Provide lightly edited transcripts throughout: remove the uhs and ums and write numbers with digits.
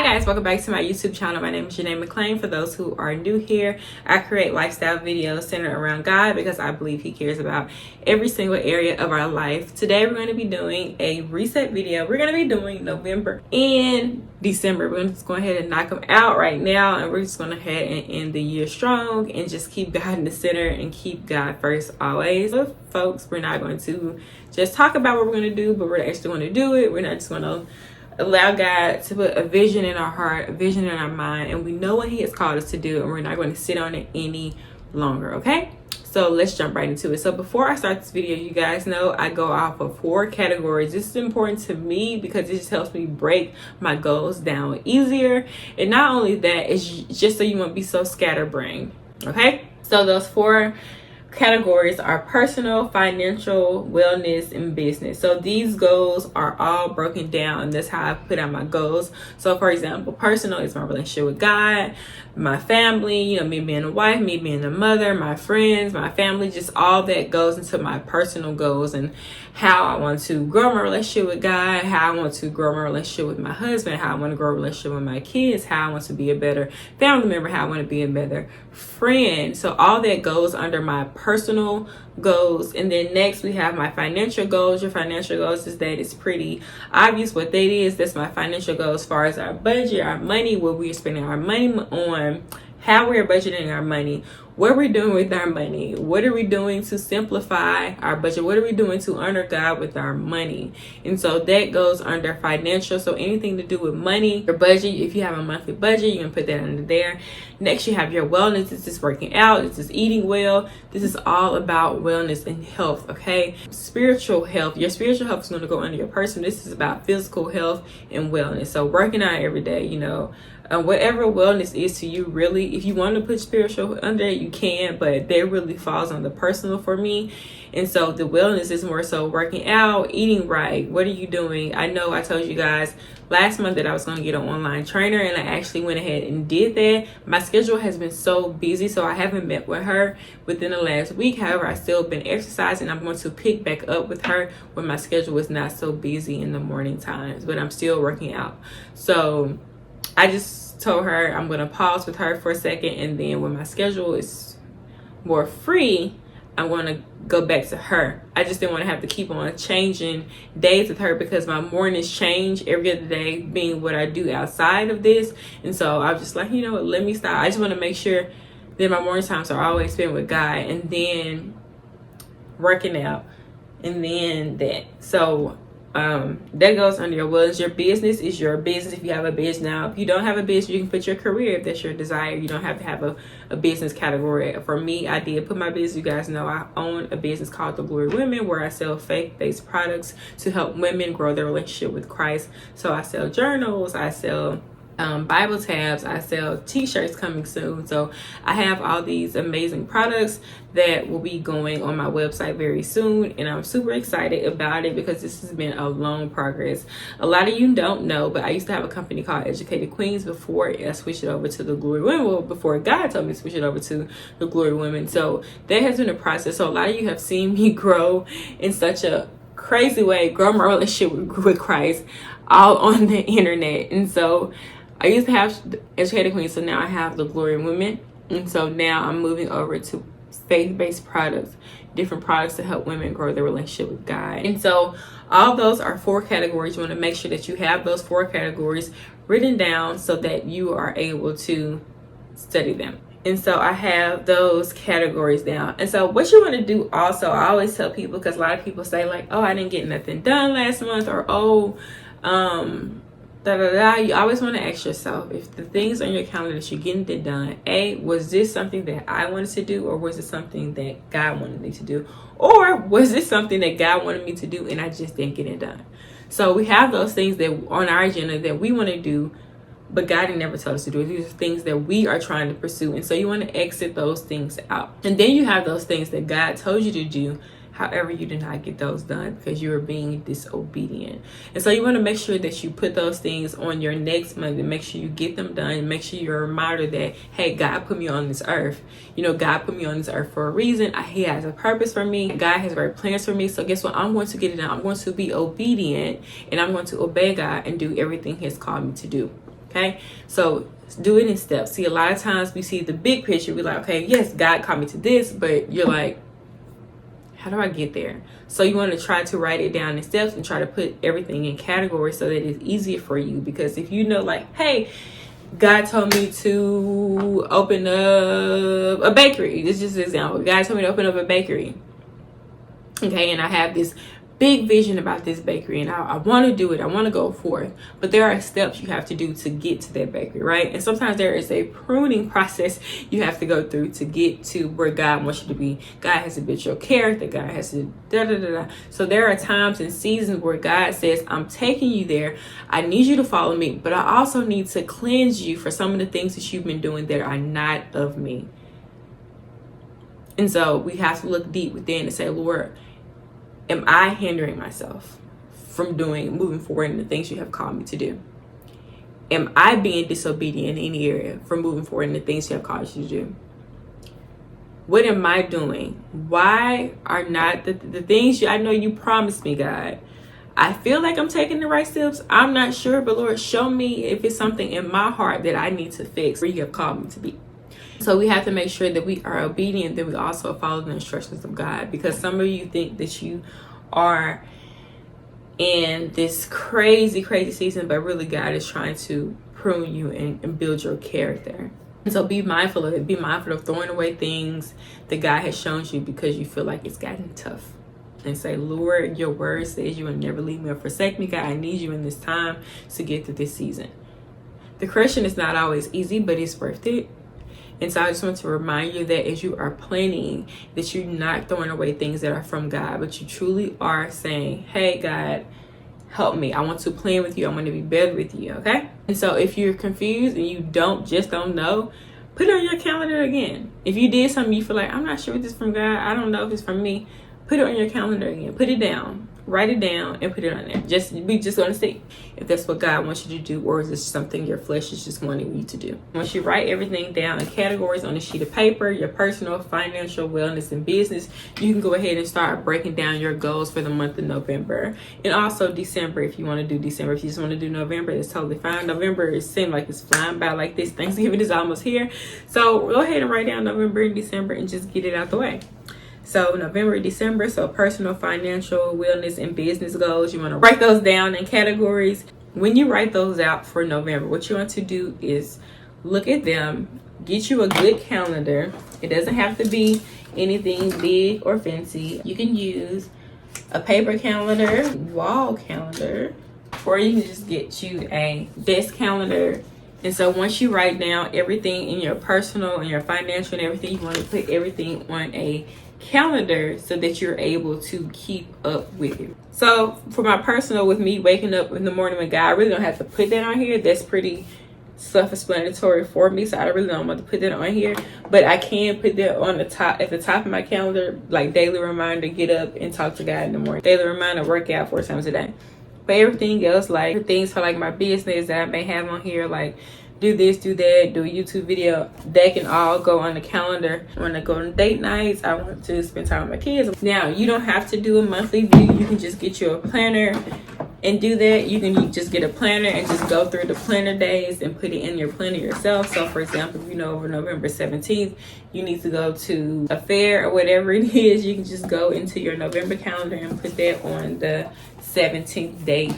guys, welcome back to my YouTube channel. My name is Janae McClain. For those who are new here, I create lifestyle videos centered around God because I believe He cares about every single area of our life. Today we're going to be doing a reset video. We're going to be doing November and December. We're going to just go ahead and knock them out right now, and we're just going to head and end the year strong and just keep God in the center and keep God first always. So folks, we're not going to just talk about what we're going to do, but we're actually going to do it. We're not just going to allow God to put a vision in our heart, a vision in our mind, and we know what He has called us to do, and we're not going to sit on it any longer, okay? So let's jump right into it. So before I start this video, you guys know I go off of 4 categories. This is important to me because it just helps me break my goals down easier. And not only that, it's just so you won't be so scatterbrained, okay? So those 4 categories are personal, financial, wellness, and business. So these goals are all broken down, and that's how I put out my goals. So for example, personal is my relationship with God, my family, me being a wife, me being a mother, my friends, my family, just all that goes into my personal goals and how I want to grow my relationship with God, how I want to grow my relationship with my husband, how I want to grow a relationship with my kids, how I want to be a better family member, how I want to be a better friend. So all that goes under my personal goals. And then next we have my financial goals. Your financial goals is that it's pretty obvious what that is. That's my financial goals as far as our budget, our money, what we're spending our money on, how we're budgeting our money, what we're doing with our money, what are we doing to simplify our budget, what are we doing to honor God with our money. And so that goes under financial. So anything to do with money, your budget, if you have a monthly budget, you can put that under there. Next you have your wellness. This is working out, this is eating well, this is all about wellness and health, okay? Spiritual health, your spiritual health is going to go under your personal. This is about physical health and wellness. So working out every day, whatever wellness is to you, really, if you want to put spiritual under it, you can, but that really falls on the personal for me. And so the wellness is more so working out, eating right. What are you doing? I know I told you guys last month that I was going to get an online trainer, and I actually went ahead and did that. My schedule has been so busy, so I haven't met with her within the last week. However, I still been exercising. I'm going to pick back up with her when my schedule is not so busy in the morning times, but I'm still working out. So I just told her I'm going to pause with her for a second, and then when my schedule is more free, I'm going to go back to her. I just didn't want to have to keep on changing days with her because my mornings change every other day, being what I do outside of this. And so I was just like, what, let me stop. I just want to make sure that my morning times are always spent with God, and then working out, and then that. So that goes under your wellness. Your business is your business if you have a business. Now, if you don't have a business, you can put your career if that's your desire. You don't have to have a business category. For me, I did put my business. You guys know I own a business called The Glory Women, where I sell faith-based products to help women grow their relationship with Christ. So I sell journals, I sell Bible tabs, I sell t-shirts coming soon. So I have all these amazing products that will be going on my website very soon, and I'm super excited about it because this has been a long progress. A lot of you don't know, but I used to have a company called Educated Queens before I switched it over to The Glory Women. Well, before God told me to switch it over to The Glory Women. So that has been a process. So a lot of you have seen me grow in such a crazy way, grow my relationship with Christ all on the internet. And so I used to have Educated Queen, so now I have The Glory Women. And so now I'm moving over to faith-based products, different products to help women grow their relationship with God. And so all those are 4 categories. You want to make sure that you have those 4 categories written down so that you are able to study them. And so I have those categories down. And so what you want to do also, I always tell people, because a lot of people say like, oh, I didn't get nothing done last month, or you always want to ask yourself, if the things on your calendar that you're getting it done, was this something that I wanted to do, or was it something that God wanted me to do, or was this something that God wanted me to do and I just didn't get it done? So we have those things that on our agenda that we want to do, but God had never told us to do it. These are things that we are trying to pursue, and so you want to exit those things out. And then you have those things that God told you to do. However, you did not get those done because you were being disobedient. And so you want to make sure that you put those things on your next month and make sure you get them done, and make sure you're a reminder that, hey, God put me on this earth. God put me on this earth for a reason. He has a purpose for me. God has great plans for me. So guess what? I'm going to get it done. I'm going to be obedient, and I'm going to obey God and do everything He has called me to do. Okay, so do it in steps. See, a lot of times we see the big picture. We're like, okay, yes, God called me to this, but you're like, how do I get there? So you want to try to write it down in steps and try to put everything in categories so that it's easier for you. Because if you know, like, hey, God told me to open up a bakery. This is just an example. God told me to open up a bakery. Okay, and I have this big vision about this bakery, and I want to do it. I want to go forth, but there are steps you have to do to get to that bakery, right? And sometimes there is a pruning process you have to go through to get to where God wants you to be. God has to build your character. God has to da da da da. So there are times and seasons where God says, I'm taking you there. I need you to follow me, but I also need to cleanse you for some of the things that you've been doing that are not of me. And so we have to look deep within and say, Lord, am I hindering myself from moving forward in the things you have called me to do? Am I being disobedient in any area from moving forward in the things you have called you to do? What am I doing? Why are not the things I know you promised me, God? I feel like I'm taking the right steps. I'm not sure, but Lord, show me if it's something in my heart that I need to fix where you have called me to be. So we have to make sure that we are obedient, that we also follow the instructions of God. Because some of you think that you are in this crazy, crazy season, but really God is trying to prune you and build your character. And so be mindful of it. Be mindful of throwing away things that God has shown you because you feel like it's gotten tough. And say, Lord, your word says you will never leave me or forsake me. God, I need you in this time to get through this season. The Christian is not always easy, but it's worth it. And so I just want to remind you that as you are planning, that you're not throwing away things that are from God, but you truly are saying, hey, God, help me. I want to plan with you. I want to be better with you, okay? And so if you're confused and you don't know, put it on your calendar again. If you did something you feel like, I'm not sure if this is from God, I don't know if it's from me, put it on your calendar again. Put it down. Write it down and put it on there. We just going to see if that's what God wants you to do, or is it something your flesh is just wanting you to do. Once you write everything down in categories on a sheet of paper, your personal, financial, wellness, and business, you can go ahead and start breaking down your goals for the month of November. And also December, if you want to do December. If you just want to do November, it's totally fine. November, it seems like it's flying by like this. Thanksgiving is almost here. So go ahead and write down November and December and just get it out the way. So November, December, so personal, financial, wellness, and business goals. You want to write those down in categories. When you write those out for November, what you want to do is look at them, get you a good calendar. It doesn't have to be anything big or fancy. You can use a paper calendar, wall calendar, or you can just get you a desk calendar. And so once you write down everything in your personal and your financial and everything, you want to put everything on a calendar so that you're able to keep up with it. So for my personal, with me waking up in the morning with God, I really don't have to put that on here. That's pretty self-explanatory for me, so I really don't want to put that on here, but I can put that on the top, at the top of my calendar, like daily reminder, get up and talk to God in the morning, daily reminder, work out 4 times a day. But everything else, like things for like my business that I may have on here, like do this, do that, do a YouTube video, they can all go on the calendar. I want to go on date nights. I want to spend time with my kids. Now, you don't have to do a monthly view. You can just get you a planner and do that. You can just get a planner and just go through the planner days and put it in your planner yourself. So for example, if you know over November 17th, you need to go to a fair or whatever it is, you can just go into your November calendar and put that on the 17th date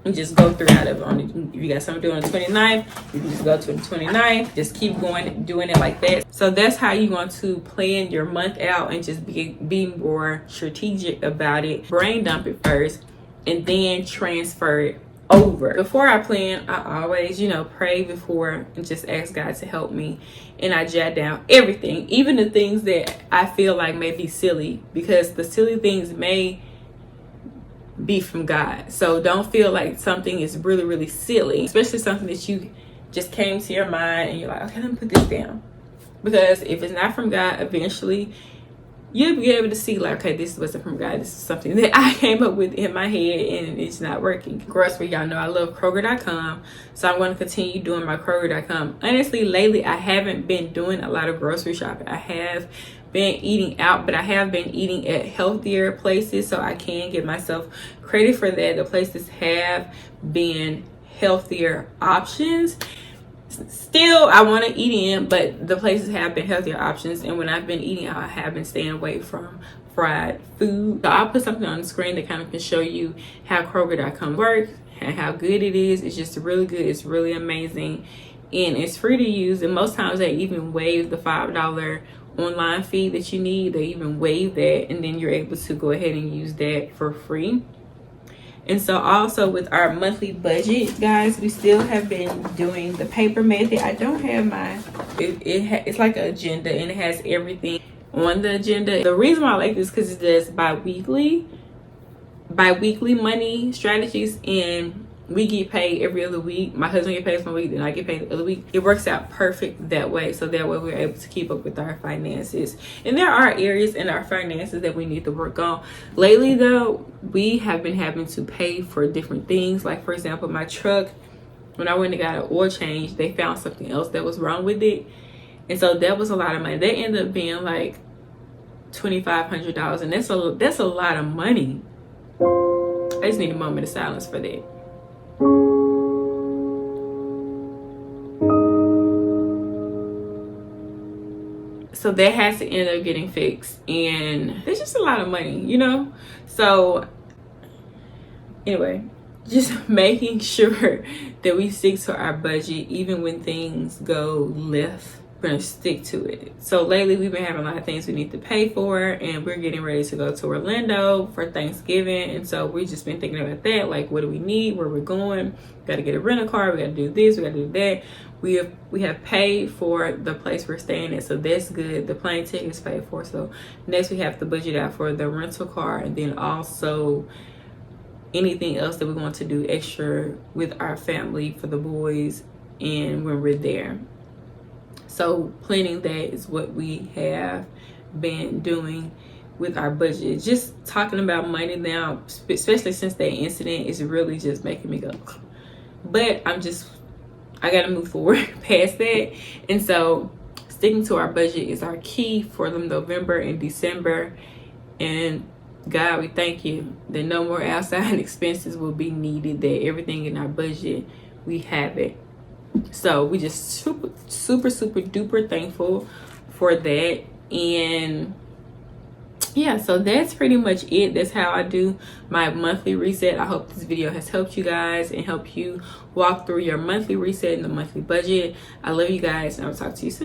and just go throughout it. If you got something to do on the 29th, you can just go to the 29th. Just keep going, doing it like that. So that's how you want to plan your month out and just be more strategic about it. Brain dump it first and then transfer it over. Before I plan, I always, pray before and just ask God to help me. And I jot down everything, even the things that I feel like may be silly, because the silly things may be from God. So don't feel like something is really, really silly, especially something that you just came to your mind and you're like, okay, let me put this down. Because if it's not from God, eventually you'll be able to see like, okay, this wasn't from God. This is something that I came up with in my head and it's not working. Groceries, y'all know I love Kroger.com. So I'm going to continue doing my Kroger.com. Honestly, lately I haven't been doing a lot of grocery shopping. I have been eating out, but I have been eating at healthier places, so I can give myself credit for that. The places have been healthier options, Still, I want to eat in, but the places have been healthier options. And when I've been eating out, I have been staying away from fried food. So I'll put something on the screen that kind of can show you how Kroger.com works and how good it is. It's just really good. It's really amazing. And it's free to use. And most times they even waive the $5 online fee that you need. They even waive that. And then you're able to go ahead and use that for free. And so also with our monthly budget, guys, we still have been doing the paper method. I don't have my, it's like an agenda, and it has everything on the agenda. The reason why I like this because it does bi-weekly money strategies, and we get paid every other week. My husband get paid for a week, then I get paid the other week. It works out perfect that way. So that way we're able to keep up with our finances. And there are areas in our finances that we need to work on. Lately though, we have been having to pay for different things. Like for example, my truck, when I went and got an oil change, they found something else that was wrong with it. And so that was a lot of money. That ended up being like $2,500. And that's a lot of money. I just need a moment of silence for that. So that has to end up getting fixed, and it's just a lot of money, you know. So anyway, just making sure that we stick to our budget even when things go left. We're gonna stick to it. So lately we've been having a lot of things we need to pay for, and we're getting ready to go to Orlando for Thanksgiving. And so we've just been thinking about that, like what do we need, where we're going, got to get a rental car, we got to do this, we got to do that. We have paid for the place we're staying at, so that's good. The plane ticket is paid for. So next we have to budget out for the rental car, and then also anything else that we want to do extra with our family for the boys and when we're there. So planning that is what we have been doing with our budget. Just talking about money now, especially since that incident, is really just making me go. But I gotta move forward past that. And so sticking to our budget is our key for the November and December. And God, we thank you that no more outside expenses will be needed, that everything in our budget, we have it. So we just super duper thankful for that. And yeah, so that's pretty much it. That's how I do my monthly reset. I hope this video has helped you guys and help you walk through your monthly reset and the monthly budget. I love you guys, and I'll talk to you soon.